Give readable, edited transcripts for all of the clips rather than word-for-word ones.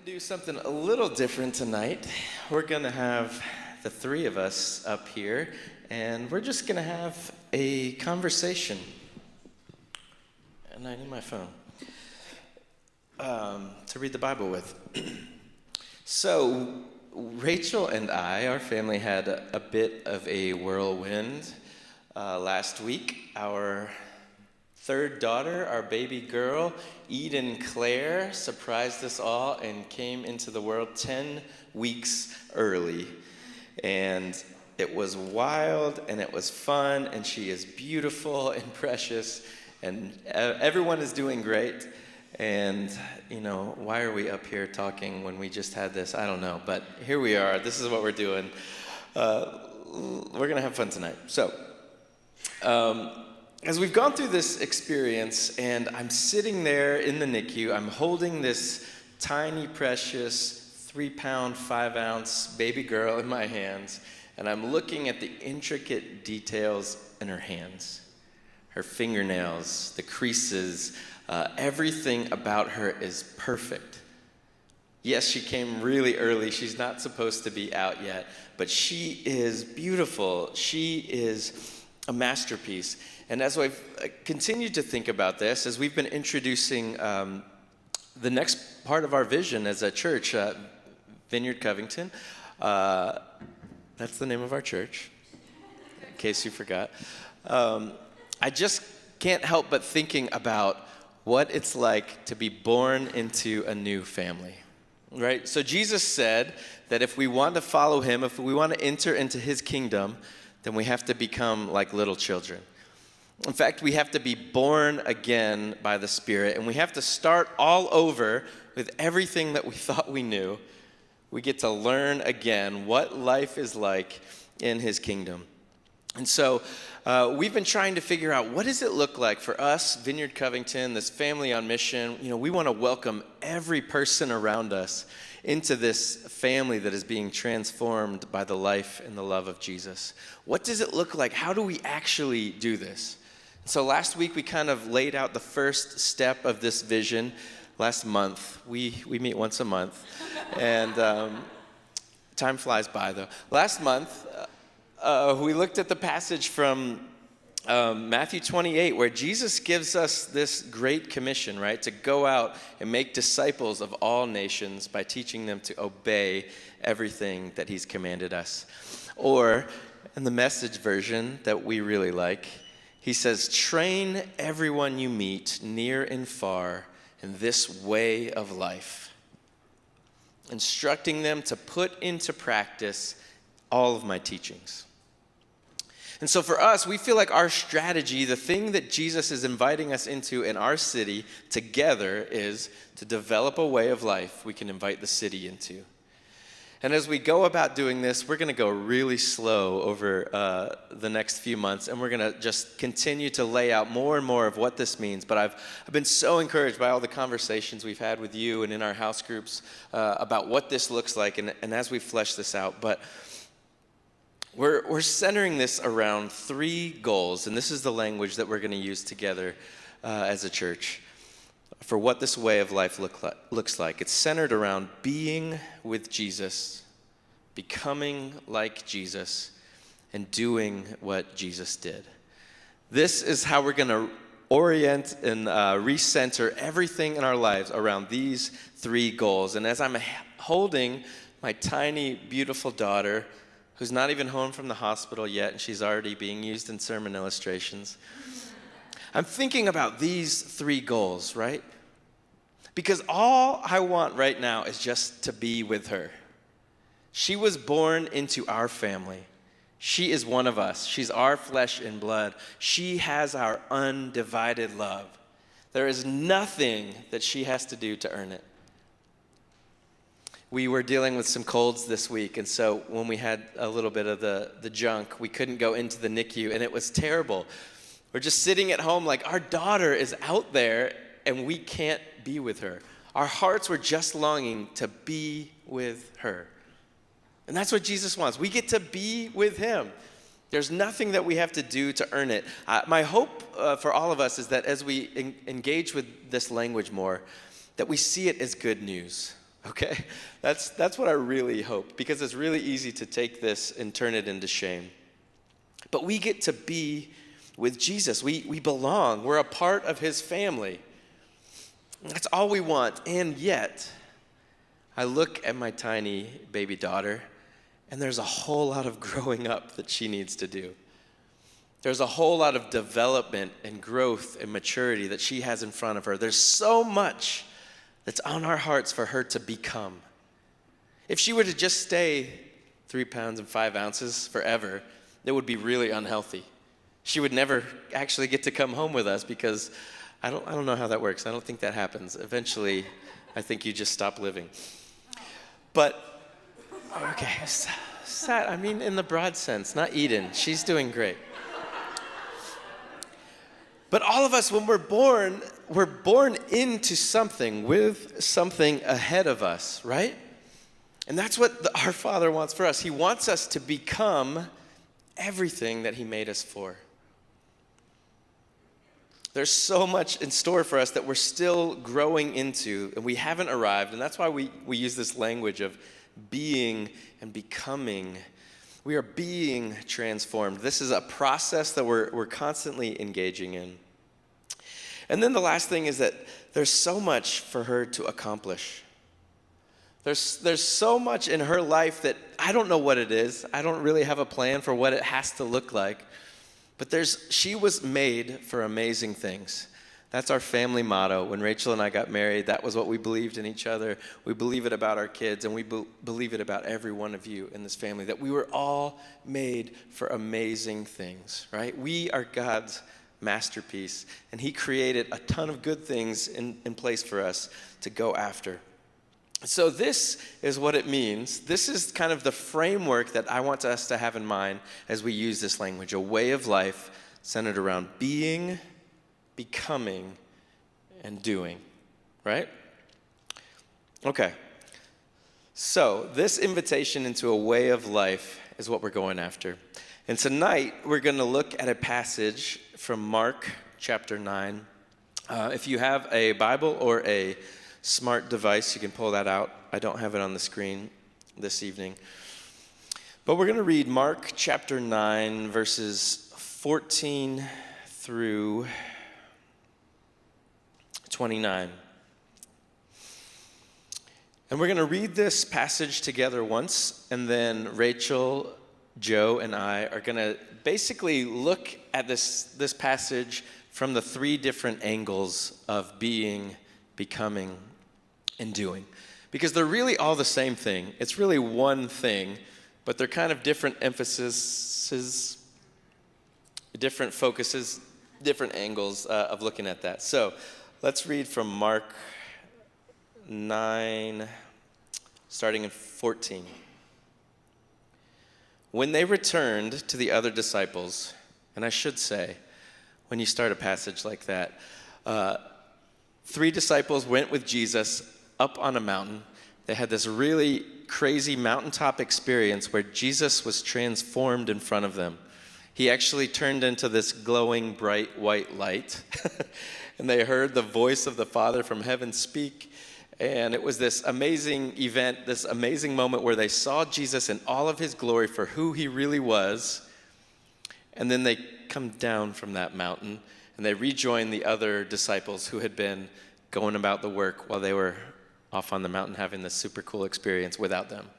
do something a little different tonight. We're going to have the three of us up here, and we're just going to have a conversation. And I need my phone to read the Bible with. So, Rachel and I, our family, had a bit of a whirlwind last week. Our third daughter, our baby girl, Eden Claire, surprised us all and came into the world 10 weeks early. And it was wild and it was fun, and she is beautiful and precious, and everyone is doing great. And, you know, why are we up here talking when we just had this? I don't know, but here we are. This is what we're doing. We're going to have fun tonight. So, as we've gone through this experience, and I'm sitting there in the NICU, I'm holding this tiny, precious 3-pound, 5-ounce baby girl in my hands, and I'm looking at the intricate details in her hands, her fingernails, the creases, everything about her is perfect. Yes, she came really early. She's not supposed to be out yet, but she is beautiful. She is a masterpiece. And as I've continued to think about this, as we've been introducing the next part of our vision as a church, Vineyard Covington, that's the name of our church, in case you forgot. I just can't help but thinking about what it's like to be born into a new family, right? So Jesus said that if we want to follow him, if we want to enter into his kingdom, then we have to become like little children. In fact, we have to be born again by the Spirit, and we have to start all over with everything that we thought we knew. We get to learn again what life is like in his kingdom. And so we've been trying to figure out, what does it look like for us, Vineyard Covington, this family on mission? You know, we want to welcome every person around us into this family that is being transformed by the life and the love of Jesus. What does it look like? How do we actually do this? So last week we kind of laid out the first step of this vision. Last month, we meet once a month, and time flies by though. Last month, we looked at the passage from Matthew 28, where Jesus gives us this great commission, right? To go out and make disciples of all nations by teaching them to obey everything that he's commanded us. Or, in the Message version that we really like, he says, train everyone you meet, near and far, in this way of life, instructing them to put into practice all of my teachings. And so for us, we feel like our strategy, the thing that Jesus is inviting us into in our city together, is to develop a way of life we can invite the city into. And as we go about doing this, we're going to go really slow over the next few months, and we're going to just continue to lay out more and more of what this means. But I've been so encouraged by all the conversations we've had with you and in our house groups about what this looks like, and as we flesh this out. But we're centering this around 3 goals, and this is the language that we're going to use together as a church for what this way of life looks like. It's centered around being with Jesus, becoming like Jesus, and doing what Jesus did. This is how we're going to orient and recenter everything in our lives around these 3 goals. And as I'm holding my tiny, beautiful daughter, who's not even home from the hospital yet, and she's already being used in sermon illustrations, I'm thinking about these 3 goals, right? Because all I want right now is just to be with her. She was born into our family. She is one of us. She's our flesh and blood. She has our undivided love. There is nothing that she has to do to earn it. We were dealing with some colds this week, and so when we had a little bit of the junk, we couldn't go into the NICU, and it was terrible. We're just sitting at home like, our daughter is out there, and we can't be with her. Our hearts were just longing to be with her. And that's what Jesus wants. We get to be with him. There's nothing that we have to do to earn it. My hope for all of us is that as we engage with this language more, that we see it as good news. okay? That's what I really hope, because it's really easy to take this and turn it into shame. But we get to be with Jesus. We belong. We're a part of his family. That's all we want. And yet, I look at my tiny baby daughter, and there's a whole lot of growing up that she needs to do. There's a whole lot of development and growth and maturity that she has in front of her. There's so much that's on our hearts for her to become. If she were to just stay 3 pounds and 5 ounces forever, it would be really unhealthy. She would never actually get to come home with us, because I don't know how that works. I don't think that happens. Eventually, I think you just stop living. But, okay, sad. I mean, in the broad sense, not Eden. She's doing great. But all of us, when we're born into something with something ahead of us, right? And that's what our Father wants for us. He wants us to become everything that he made us for. There's so much in store for us that we're still growing into, and we haven't arrived. And that's why we use this language of being and becoming. We are being transformed. This is a process that we're constantly engaging in. And then the last thing is that there's so much for her to accomplish. There's so much in her life that I don't know what it is. I don't really have a plan for what it has to look like. But she was made for amazing things. That's our family motto. When Rachel and I got married, that was what we believed in each other. We believe it about our kids, and we believe it about every one of you in this family, that we were all made for amazing things, right? We are God's masterpiece, and he created a ton of good things in place for us to go after. So this is what it means. This is kind of the framework that I want us to have in mind as we use this language, a way of life centered around being, becoming, and doing, right? Okay. So this invitation into a way of life is what we're going after. And tonight, we're going to look at a passage from Mark chapter 9. If you have a Bible or a smart device, you can pull that out. I don't have it on the screen this evening. But we're going to read Mark chapter 9, verses 14 through 29. And we're going to read this passage together once, and then Rachel, Joe, and I are going to basically look at this passage from the 3 different angles of being, becoming, and doing. Because they're really all the same thing. It's really one thing, but they're kind of different emphases, different focuses, different angles of looking at that. So let's read from Mark 9, starting in 14. When they returned to the other disciples, and I should say, when you start a passage like that, 3 disciples went with Jesus up on a mountain. They had this really crazy mountaintop experience where Jesus was transformed in front of them. He actually turned into this glowing, bright, white light. And they heard the voice of the Father from heaven speak. And it was this amazing event, this amazing moment where they saw Jesus in all of his glory for who he really was. And then they come down from that mountain and they rejoin the other disciples who had been going about the work while they were off on the mountain having this super cool experience without them.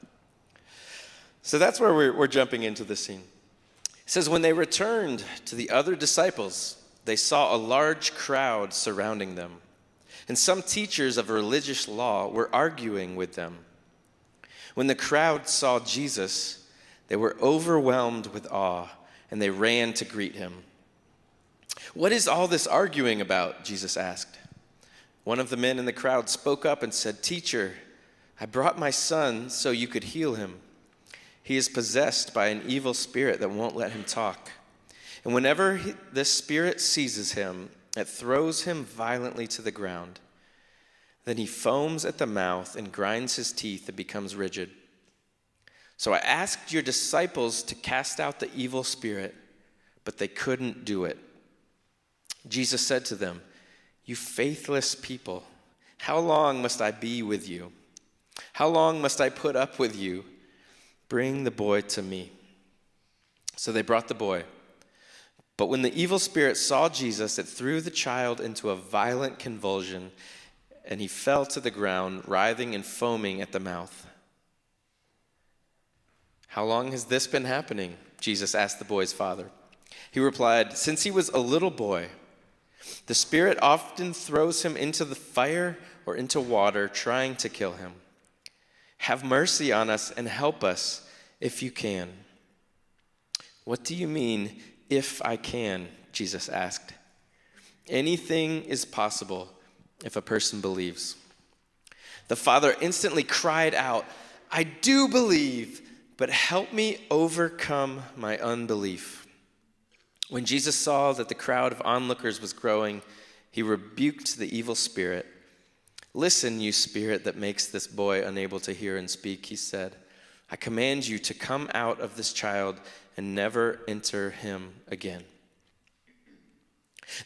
So that's where we're jumping into the scene. It says, when they returned to the other disciples, they saw a large crowd surrounding them. And some teachers of religious law were arguing with them. When the crowd saw Jesus, they were overwhelmed with awe, and they ran to greet him. "What is all this arguing about?" Jesus asked. One of the men in the crowd spoke up and said, "Teacher, I brought my son so you could heal him. He is possessed by an evil spirit that won't let him talk. And whenever this spirit seizes him, it throws him violently to the ground. Then he foams at the mouth and grinds his teeth and becomes rigid. So I asked your disciples to cast out the evil spirit, but they couldn't do it." Jesus said to them, "You faithless people, how long must I be with you? How long must I put up with you? Bring the boy to me." So they brought the boy. But when the evil spirit saw Jesus, it threw the child into a violent convulsion, and he fell to the ground, writhing and foaming at the mouth. "How long has this been happening?" Jesus asked the boy's father. He replied, "Since he was a little boy. The spirit often throws him into the fire or into water, trying to kill him. Have mercy on us and help us if you can." "What do you mean, if I can?" Jesus asked. "Anything is possible if a person believes." The father instantly cried out, "I do believe, but help me overcome my unbelief." When Jesus saw that the crowd of onlookers was growing, he rebuked the evil spirit. "Listen, you spirit that makes this boy unable to hear and speak," he said. "I command you to come out of this child and never enter him again."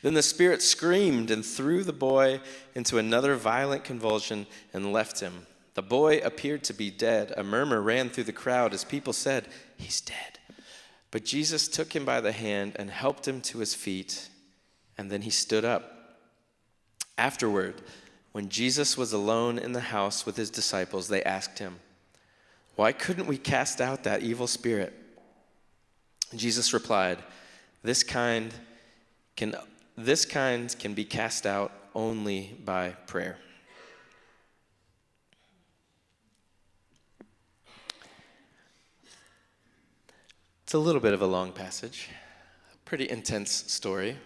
Then the spirit screamed and threw the boy into another violent convulsion and left him. The boy appeared to be dead. A murmur ran through the crowd as people said, "He's dead." But Jesus took him by the hand and helped him to his feet, and then he stood up. Afterward, when Jesus was alone in the house with his disciples, they asked him, "Why couldn't we cast out that evil spirit?" And Jesus replied, This kind can be cast out only by prayer." It's a little bit of a long passage, a pretty intense story.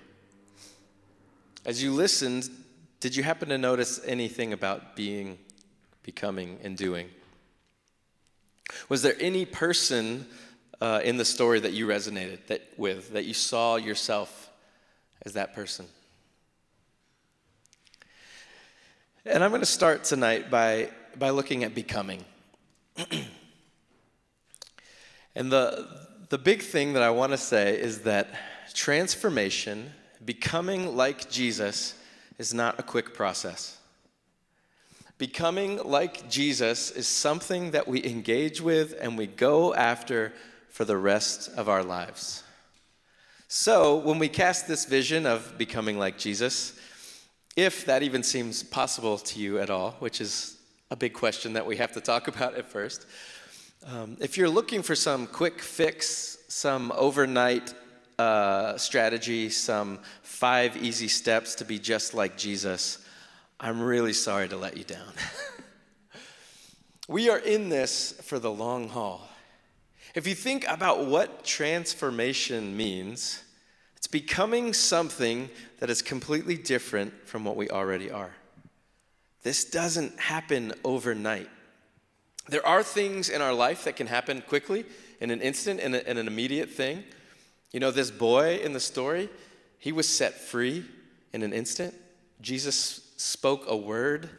As you listened, did you happen to notice anything about being, becoming, and doing? Was there any person in the story that you resonated that you saw yourself as that person? And I'm going to start tonight by looking at becoming. And the big thing that I want to say is that transformation, becoming like Jesus, is not a quick process. Becoming like Jesus is something that we engage with and we go after for the rest of our lives. So when we cast this vision of becoming like Jesus, if that even seems possible to you at all, which is a big question that we have to talk about at first, if you're looking for some quick fix, some overnight strategy, some 5 easy steps to be just like Jesus, I'm really sorry to let you down. We are in this for the long haul. If you think about what transformation means, it's becoming something that is completely different from what we already are. This doesn't happen overnight. There are things in our life that can happen quickly, in an instant, in an immediate thing. You know, this boy in the story, he was set free in an instant. Jesus spoke a word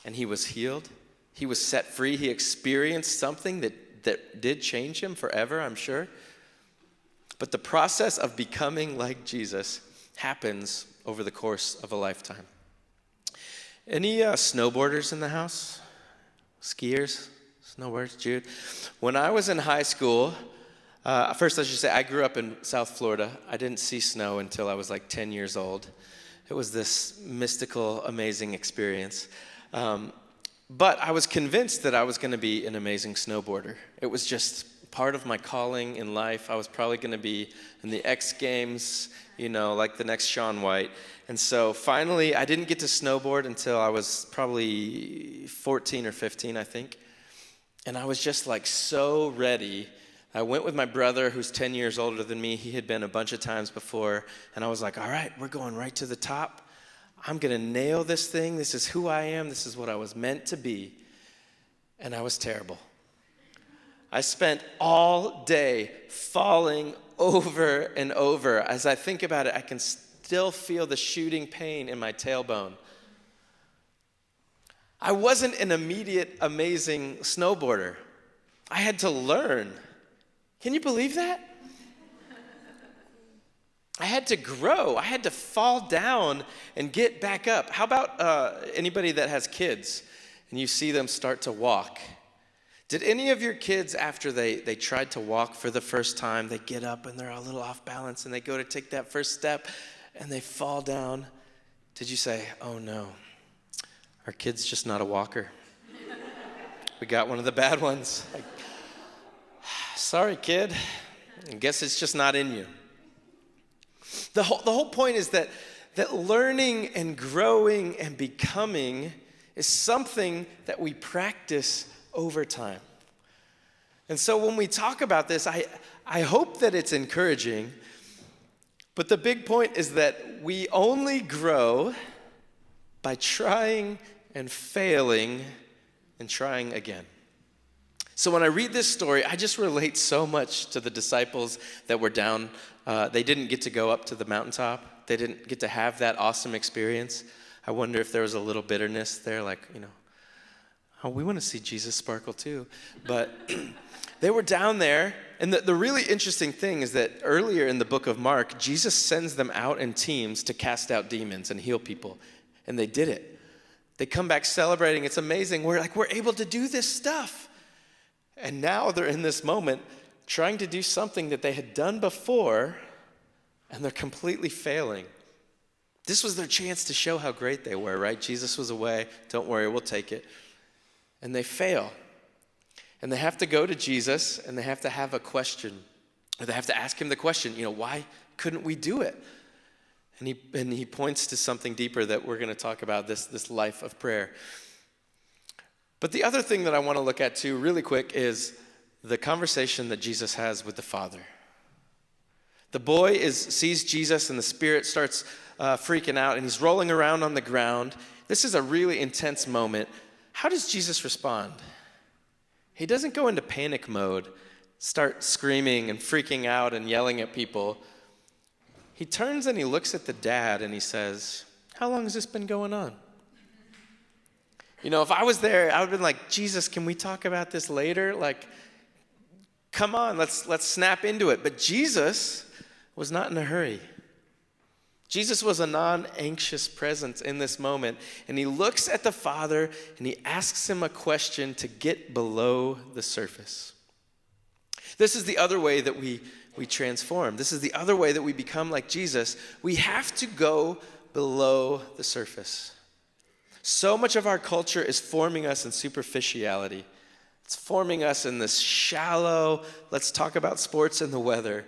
and he was healed. He was set free. He experienced something that did change him forever, I'm sure. But the process of becoming like Jesus happens over the course of a lifetime. Any snowboarders in the house? Skiers? Snowboarders? Jude? When I was in high school, first I should say I grew up in South Florida. I didn't see snow until I was like 10 years old. It was this mystical, amazing experience. But I was convinced that I was going to be an amazing snowboarder. It was just part of my calling in life. I was probably going to be in the X Games, you know, like the next Shaun White. And so finally, I didn't get to snowboard until I was probably 14 or 15, I think. And I was just like so ready. I went with my brother, who's 10 years older than me. He had been a bunch of times before. And I was like, all right, we're going right to the top. I'm going to nail this thing. This is who I am. This is what I was meant to be. And I was terrible. I spent all day falling over and over. As I think about it, I can still feel the shooting pain in my tailbone. I wasn't an immediate, amazing snowboarder. I had to learn. Can you believe that? I had to grow. I had to fall down and get back up. How about anybody that has kids? and you see them start to walk. Did any of your kids, after they tried to walk for the first time, they get up and they're a little off balance and they go to take that first step and they fall down? Did you say, oh no, our kid's just not a walker? We got one of the bad ones. Like, sorry, kid. I guess it's just not in you. The whole point is that learning and growing and becoming is something that we practice over time. And so when we talk about this, I hope that it's encouraging, but the big point is that we only grow by trying and failing and trying again. So when I read this story, I just relate so much to the disciples that were down. They didn't get to go up to the mountaintop. They didn't get to have that awesome experience. I wonder if there was a little bitterness there, like, oh, we want to see Jesus sparkle too. But they were down there, and the really interesting thing is that earlier in the book of Mark, Jesus sends them out in teams to cast out demons and heal people, and they did it. They come back celebrating. It's amazing. We're able to do this stuff. And now they're in this moment trying to do something that they had done before, and they're completely failing. This was their chance to show how great they were, right? Jesus was away. Don't worry, we'll take it. And they fail. And they have to go to Jesus, and they have to have a question. Or they have to ask him the question, why couldn't we do it? And he points to something deeper that we're going to talk about, this life of prayer. But the other thing that I want to look at too really quick is the conversation that Jesus has with the Father. The boy sees Jesus and the Spirit starts freaking out and he's rolling around on the ground. This is a really intense moment. How does Jesus respond? He doesn't go into panic mode, start screaming and freaking out and yelling at people. He turns and he looks at the dad and he says, how long has this been going on? If I was there, I would have been like, Jesus, can we talk about this later? Like, come on, let's snap into it. But Jesus was not in a hurry. Jesus was a non-anxious presence in this moment. And he looks at the Father and he asks him a question to get below the surface. This is the other way that we transform. This is the other way that we become like Jesus. We have to go below the surface. So much of our culture is forming us in superficiality. It's forming us in this shallow, let's talk about sports and the weather.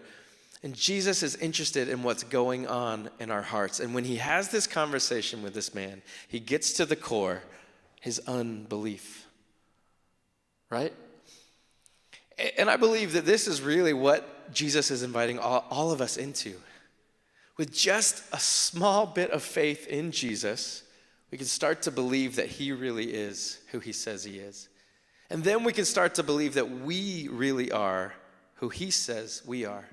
And Jesus is interested in what's going on in our hearts. And when he has this conversation with this man, he gets to the core, his unbelief. Right? And I believe that this is really what Jesus is inviting all of us into. With just a small bit of faith in Jesus, we can start to believe that he really is who he says he is. And then we can start to believe that we really are who he says we are.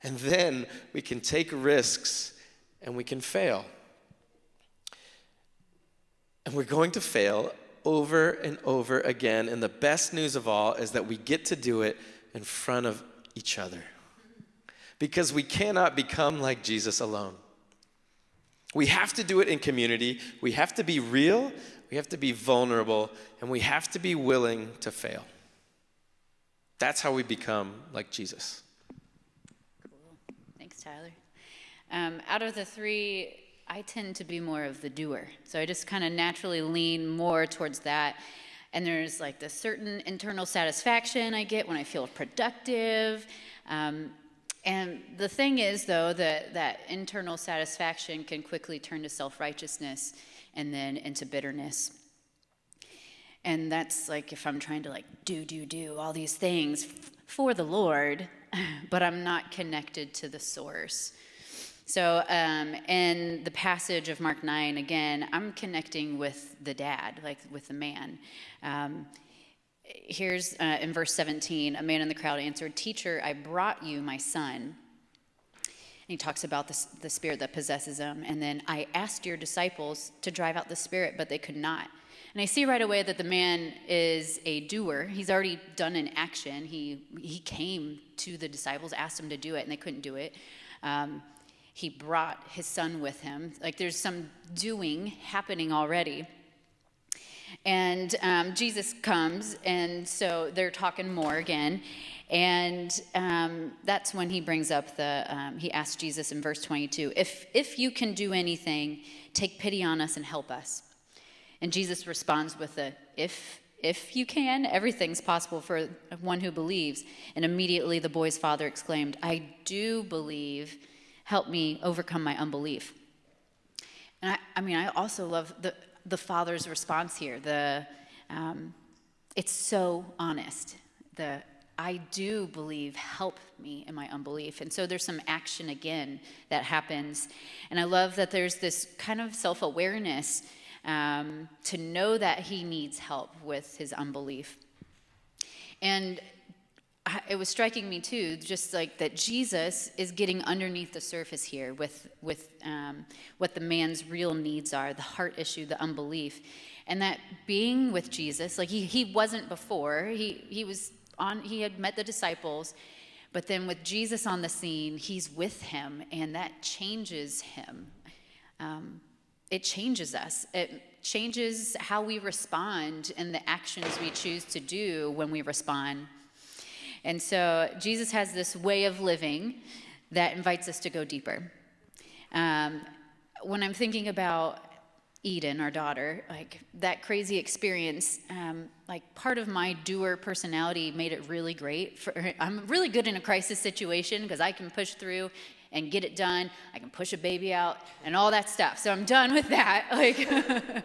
And then we can take risks and we can fail. And we're going to fail over and over again. And the best news of all is that we get to do it in front of each other. Because we cannot become like Jesus alone. We have to do it in community. We have to be real. We have to be vulnerable. And we have to be willing to fail. That's how we become like Jesus. Cool. Thanks, Tyler. Out of the three, I tend to be more of the doer. So I just kind of naturally lean more towards that. And there's like this certain internal satisfaction I get when I feel productive. And the thing is, though, that internal satisfaction can quickly turn to self-righteousness and then into bitterness. And that's like if I'm trying to like do all these things for the Lord, but I'm not connected to the source. So in the passage of Mark 9, again, I'm connecting with the dad, like with the man. Here's in verse 17, a man in the crowd answered, "Teacher, I brought you my son." And he talks about the spirit that possesses him. And then, "I asked your disciples to drive out the spirit, but they could not." And I see right away that the man is a doer. He's already done an action. He came to the disciples, asked them to do it, and they couldn't do it. He brought his son with him. Like there's some doing happening already. And Jesus comes, and so they're talking more again. And that's when he brings up he asks Jesus in verse 22, if you can do anything, take pity on us and help us. And Jesus responds with if you can, everything's possible for one who believes. And immediately the boy's father exclaimed, I do believe, help me overcome my unbelief. And I also love the father's response here. It's so honest. I do believe, help me in my unbelief. And so there's some action again that happens. And I love that there's this kind of self-awareness to know that he needs help with his unbelief. And it was striking me too, just like that Jesus is getting underneath the surface here with what the man's real needs are, the heart issue, the unbelief. And that being with Jesus, like he wasn't before, he had met the disciples, but then with Jesus on the scene, he's with him, and that changes him. It changes us. It changes how we respond and the actions we choose to do when we respond. And so Jesus has this way of living that invites us to go deeper. When I'm thinking about Eden, our daughter, like that crazy experience, like part of my doer personality made it really great. I'm really good in a crisis situation because I can push through and get it done. I can push a baby out and all that stuff. So I'm done with that.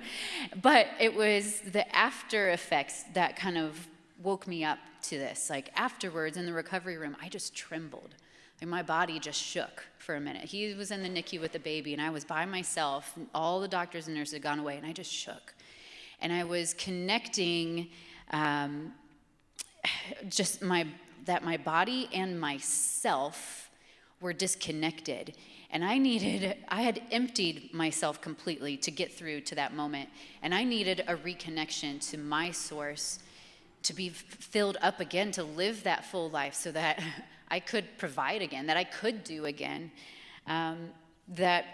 But it was the after effects that kind of woke me up to this. Like afterwards in the recovery room, I just trembled. Like my body just shook for a minute. He was in the NICU with the baby, and I was by myself. All the doctors and nurses had gone away, and I just shook. And I was connecting that my body and myself were disconnected. And I had emptied myself completely to get through to that moment. And I needed a reconnection to my source, to be filled up again, to live that full life so that I could provide again, that I could do again. That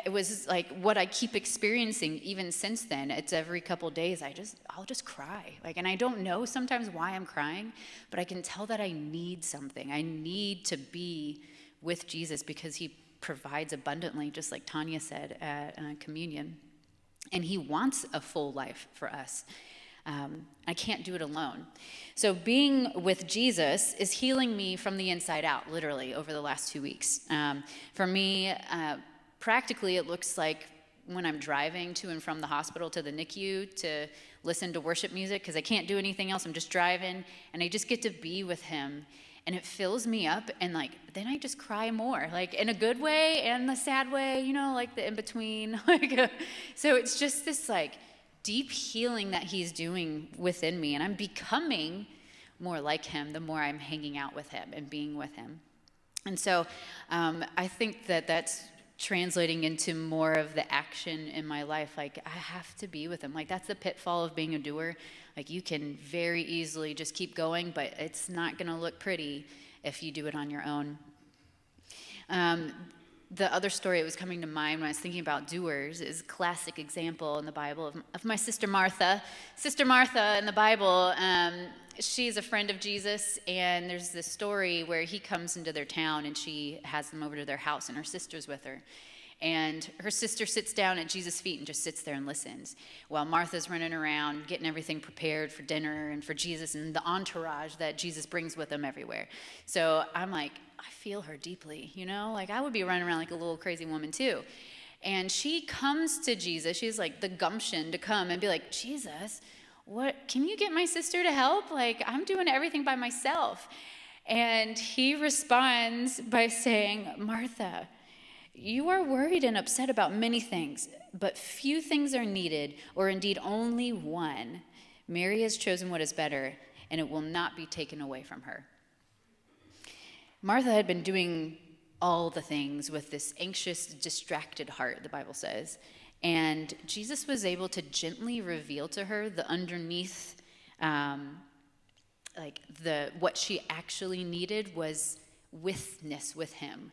it was like what I keep experiencing even since then. It's every couple days I'll just cry. And I don't know sometimes why I'm crying, but I can tell that I need something. I need to be with Jesus because he provides abundantly, just like Tanya said at communion. And he wants a full life for us. I can't do it alone. So being with Jesus is healing me from the inside out, literally, over the last 2 weeks. For me, practically, it looks like when I'm driving to and from the hospital to the NICU to listen to worship music, because I can't do anything else. I'm just driving, and I just get to be with him. And it fills me up, and then I just cry more, in a good way and the sad way, the in-between. So it's just this, deep healing that he's doing within me, and I'm becoming more like him the more I'm hanging out with him and being with him. And so I think that that's translating into more of the action in my life. I have to be with him. That's the pitfall of being a doer. You can very easily just keep going, but it's not going to look pretty if you do it on your own. The other story that was coming to mind when I was thinking about doers is a classic example in the Bible of my sister Martha. Sister Martha in the Bible, she's a friend of Jesus, and there's this story where he comes into their town and she has them over to their house, and her sister's with her. And her sister sits down at Jesus' feet and just sits there and listens while Martha's running around getting everything prepared for dinner and for Jesus and the entourage that Jesus brings with him everywhere. So I'm I feel her deeply, I would be running around like a little crazy woman too. And she comes to Jesus. She's the gumption to come and be like, Jesus, what, can you get my sister to help? I'm doing everything by myself. And he responds by saying, Martha, you are worried and upset about many things, but few things are needed, or indeed only one. Mary has chosen what is better, and it will not be taken away from her. Martha had been doing all the things with this anxious, distracted heart, the Bible says. And Jesus was able to gently reveal to her the underneath, what she actually needed was withness with him,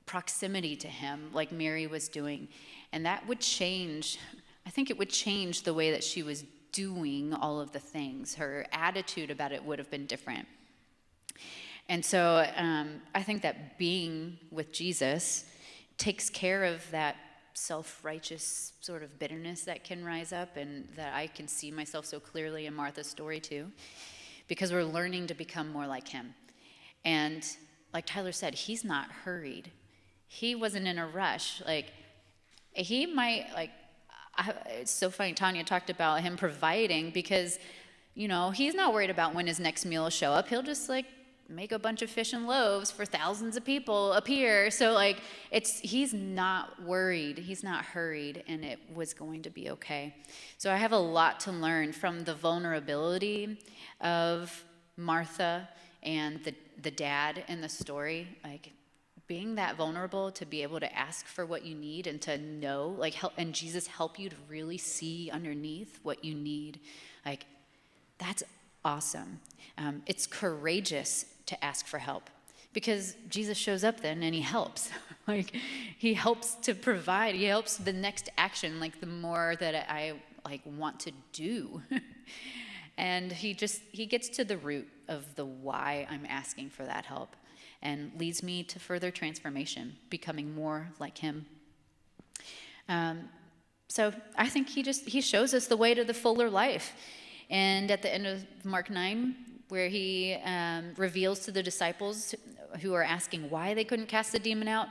proximity to him, like Mary was doing. And that would change, I think it would change the way that she was doing all of the things. Her attitude about it would have been different. And so I think that being with Jesus takes care of that self-righteous sort of bitterness that can rise up, and that I can see myself so clearly in Martha's story too, because we're learning to become more like him. And like Tyler said, he's not hurried. He wasn't in a rush. Like, he might, like, it's so funny, Tanya talked about him providing, because, you know, he's not worried about when his next meal will show up. He'll just, like, make a bunch of fish and loaves for thousands of people appear. So, like, he's not worried. He's not hurried, and it was going to be okay. So I have a lot to learn from the vulnerability of Martha and the dad in the story. Like, being that vulnerable to be able to ask for what you need and to know, like, help, and Jesus help you to really see underneath what you need. Like, that's awesome. It's courageous to ask for help, because Jesus shows up then and he helps. Like, he helps to provide. He helps the next action, like, the more that I, like, want to do. And he gets to the root of the why I'm asking for that help, and leads me to further transformation, becoming more like him. So I think he shows us the way to the fuller life. And at the end of Mark 9, where he reveals to the disciples who are asking why they couldn't cast the demon out,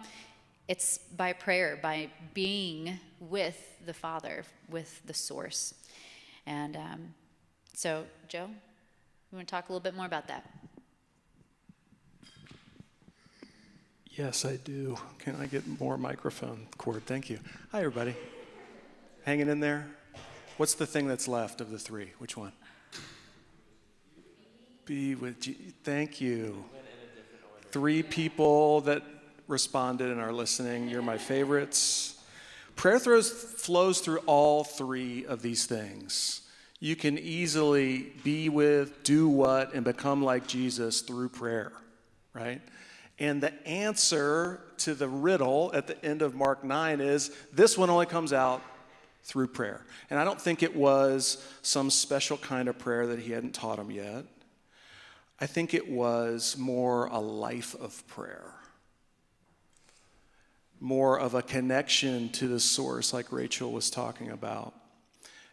it's by prayer, by being with the Father, with the source. And so, Joe, you want to talk a little bit more about that? Yes, I do. Can I get more microphone cord? Thank you. Hi, everybody. Hanging in there? What's the thing that's left of the three? Which one? Be with Thank you. 3 people that responded and are listening. You're my favorites. Prayer flows through all 3 of these things. You can easily be with, do what, and become like Jesus through prayer, right? And the answer to the riddle at the end of Mark 9 is this one only comes out through prayer. And I don't think it was some special kind of prayer that he hadn't taught them yet. I think it was more a life of prayer, more of a connection to the source, like Rachel was talking about.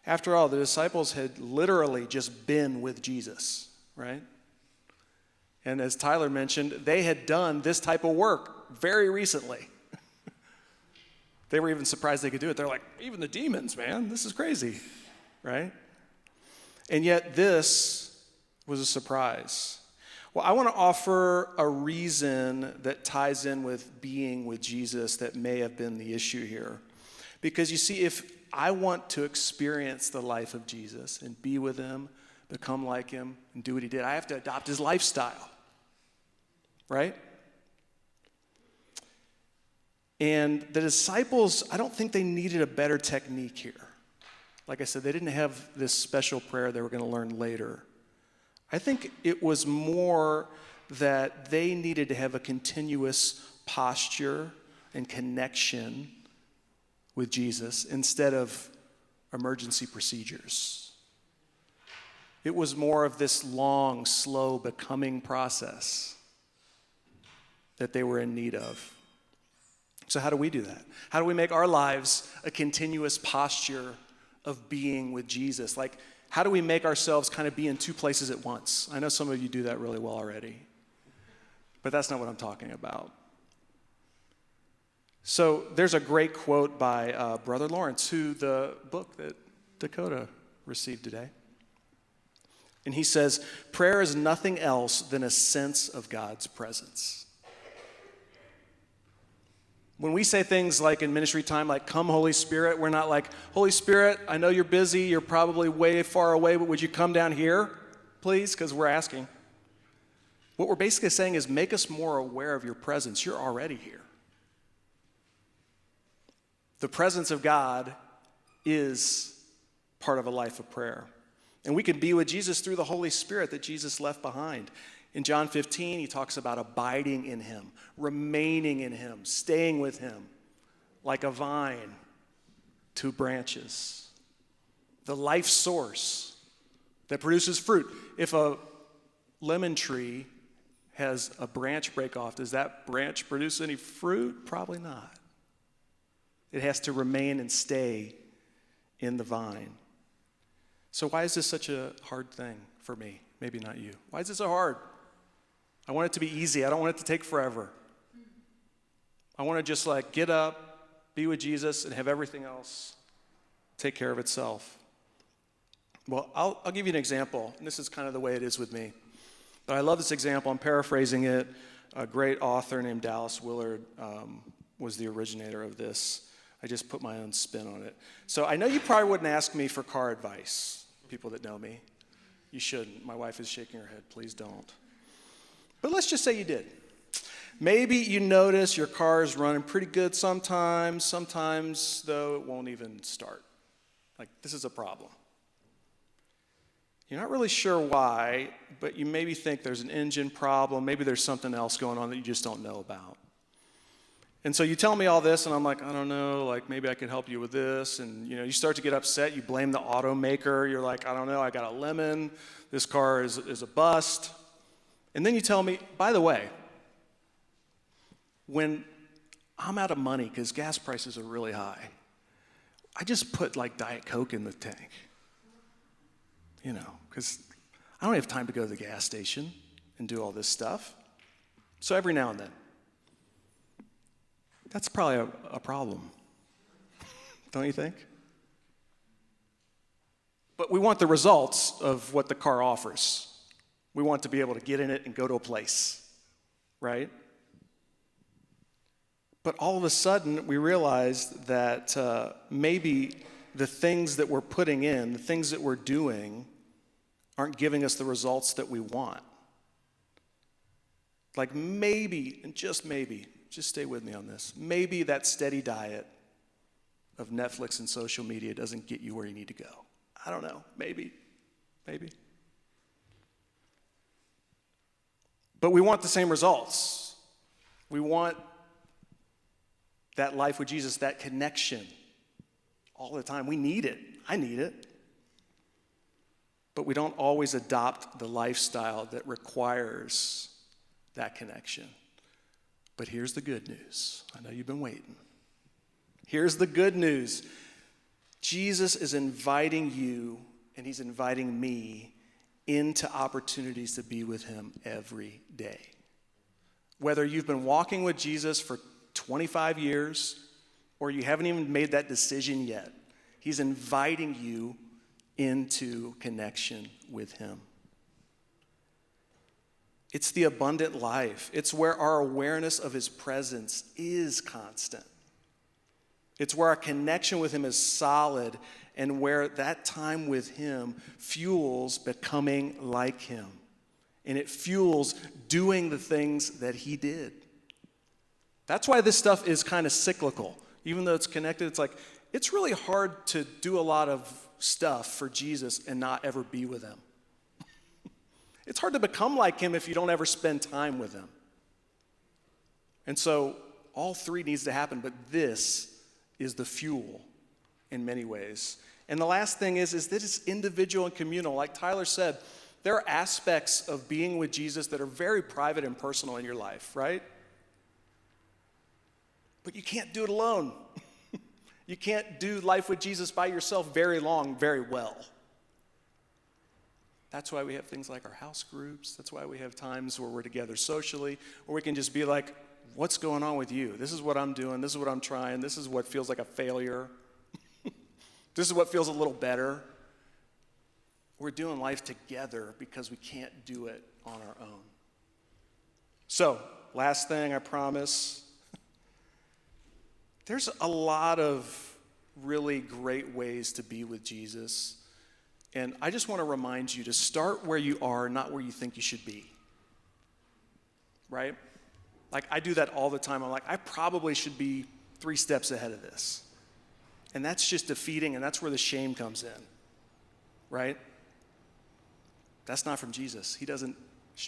After all, the disciples had literally just been with Jesus, right? And as Tyler mentioned, they had done this type of work very recently. They were even surprised they could do it. They're like, even the demons, man, this is crazy, right? And yet this was a surprise. Well, I want to offer a reason that ties in with being with Jesus that may have been the issue here. Because you see, if I want to experience the life of Jesus and be with him, become like him, and do what he did, I have to adopt his lifestyle. Right? And the disciples, I don't think they needed a better technique here. Like I said, they didn't have this special prayer they were going to learn later. I think it was more that they needed to have a continuous posture and connection with Jesus instead of emergency procedures. It was more of this long, slow becoming process that they were in need of. So how do we do that? How do we make our lives a continuous posture of being with Jesus? Like, how do we make ourselves kind of be in 2 places at once? I know some of you do that really well already, but that's not what I'm talking about. So there's a great quote by Brother Lawrence, who the book that Dakota received today. And he says, prayer is nothing else than a sense of God's presence. When we say things like in ministry time, like, come Holy Spirit, we're not like, Holy Spirit, I know you're busy, you're probably way far away, but would you come down here, please? Because we're asking. What we're basically saying is, make us more aware of your presence. You're already here. The presence of God is part of a life of prayer. And we can be with Jesus through the Holy Spirit that Jesus left behind. In John 15, he talks about abiding in him, remaining in him, staying with him, like a vine, 2 branches the life source that produces fruit. If a lemon tree has a branch break off, does that branch produce any fruit? Probably not. It has to remain and stay in the vine. So why is this such a hard thing for me? Maybe not you. Why is it so hard? I want it to be easy. I don't want it to take forever. I want to just like get up, be with Jesus, and have everything else take care of itself. Well, I'll give you an example, and this is kind of the way it is with me. But I love this example. I'm paraphrasing it. A great author named Dallas Willard was the originator of this. I just put my own spin on it. So I know you probably wouldn't ask me for car advice, people that know me. You shouldn't. My wife is shaking her head. Please don't. But let's just say you did. Maybe you notice your car is running pretty good sometimes. Sometimes, though, it won't even start. Like, this is a problem. You're not really sure why, but you maybe think there's an engine problem. Maybe there's something else going on that you just don't know about. And so you tell me all this, and I'm like, I don't know, like maybe I can help you with this. And you start to get upset. You blame the automaker. You're like, I don't know, I got a lemon. This car is a bust. And then you tell me, by the way, when I'm out of money because gas prices are really high, I just put like Diet Coke in the tank. Because I don't have time to go to the gas station and do all this stuff. So every now and then. That's probably a problem, don't you think? But we want the results of what the car offers. We want to be able to get in it and go to a place, right? But all of a sudden, we realize that maybe the things that we're putting in, the things that we're doing, aren't giving us the results that we want. Like maybe, and just maybe, just stay with me on this, maybe that steady diet of Netflix and social media doesn't get you where you need to go. I don't know, maybe. But we want the same results. We want that life with Jesus, that connection all the time. We need it. I need it. But we don't always adopt the lifestyle that requires that connection. But here's the good news. I know you've been waiting. Here's the good news. Jesus is inviting you, and he's inviting me into opportunities to be with him every day. Whether you've been walking with Jesus for 25 years or you haven't even made that decision yet, he's inviting you into connection with him. It's the abundant life. It's where our awareness of his presence is constant. It's where our connection with him is solid and where that time with him fuels becoming like him. And it fuels doing the things that he did. That's why this stuff is kind of cyclical. Even though it's connected, it's like, it's really hard to do a lot of stuff for Jesus and not ever be with him. It's hard to become like him if you don't ever spend time with him. And so all three needs to happen, but this is the fuel in many ways. And the last thing is that it's individual and communal. Like Tyler said, there are aspects of being with Jesus that are very private and personal in your life, right? But you can't do it alone. You can't do life with Jesus by yourself very long, very well. That's why we have things like our house groups. That's why we have times where we're together socially, where we can just be like, what's going on with you? This is what I'm doing. This is what I'm trying. This is what feels like a failure. This is what feels a little better. We're doing life together because we can't do it on our own. So, last thing, I promise. There's a lot of really great ways to be with Jesus. And I just want to remind you to start where you are, not where you think you should be. Right? Like, I do that all the time. I'm like, I probably should be 3 steps ahead of this. And that's just defeating, and that's where the shame comes in. Right? That's not from Jesus. He doesn't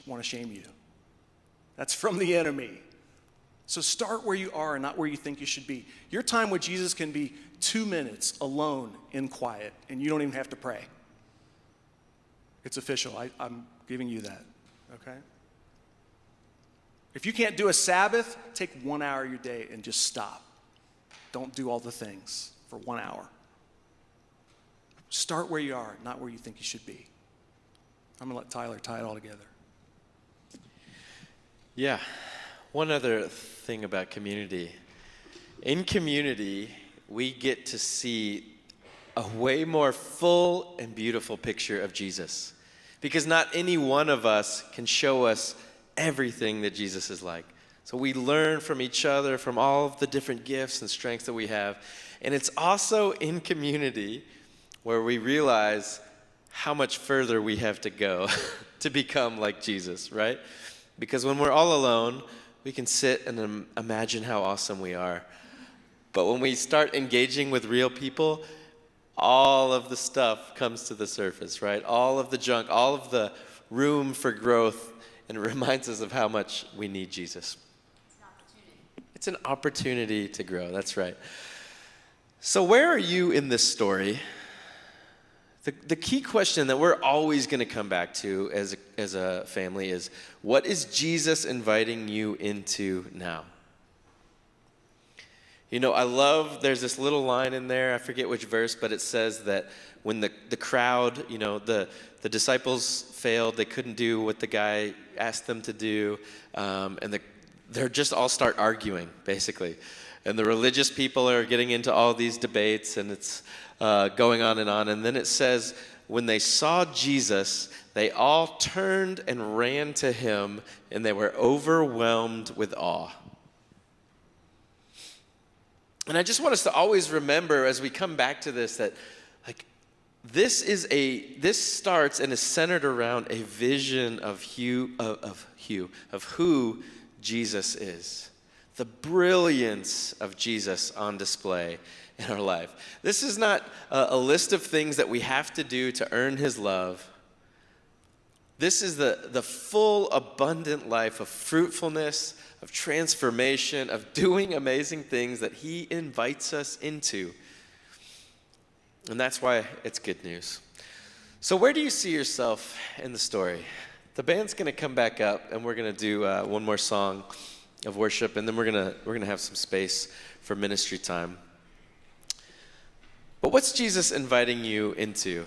want to shame you. That's from the enemy. So start where you are and not where you think you should be. Your time with Jesus can be 2 minutes alone in quiet, and you don't even have to pray. It's official. I'm giving you that, okay? If you can't do a Sabbath, take 1 hour of your day and just stop. Don't do all the things for 1 hour. Start where you are, not where you think you should be. I'm going to let Tyler tie it all together. Yeah. One other thing about community. In community, we get to see a way more full and beautiful picture of Jesus. Because not any one of us can show us everything that Jesus is like. So we learn from each other, from all of the different gifts and strengths that we have. And it's also in community where we realize how much further we have to go to become like Jesus, right? Because when we're all alone, we can sit and imagine how awesome we are. But when we start engaging with real people, all of the stuff comes to the surface, right? All of the junk, all of the room for growth, and it reminds us of how much we need Jesus. It's an opportunity to grow, that's right. So where are you in this story? The key question that we're always going to come back to as a family is, what is Jesus inviting you into now? You know, I love, there's this little line in there, I forget which verse, but it says that when the crowd, you know, the disciples failed, they couldn't do what the guy asked them to do, and they're just all start arguing, basically. And the religious people are getting into all these debates, and it's going on. And then it says, when they saw Jesus, they all turned and ran to him, and they were overwhelmed with awe. And I just want us to always remember as we come back to this that, like, this starts and is centered around a vision of who Jesus is. The brilliance of Jesus on display in our life. This is not a list of things that we have to do to earn his love. This is the full, abundant life of fruitfulness, of transformation, of doing amazing things that he invites us into. And that's why it's good news. So where do you see yourself in the story? The band's going to come back up, and we're going to do one more song of worship, and then we're gonna have some space for ministry time. But what's Jesus inviting you into?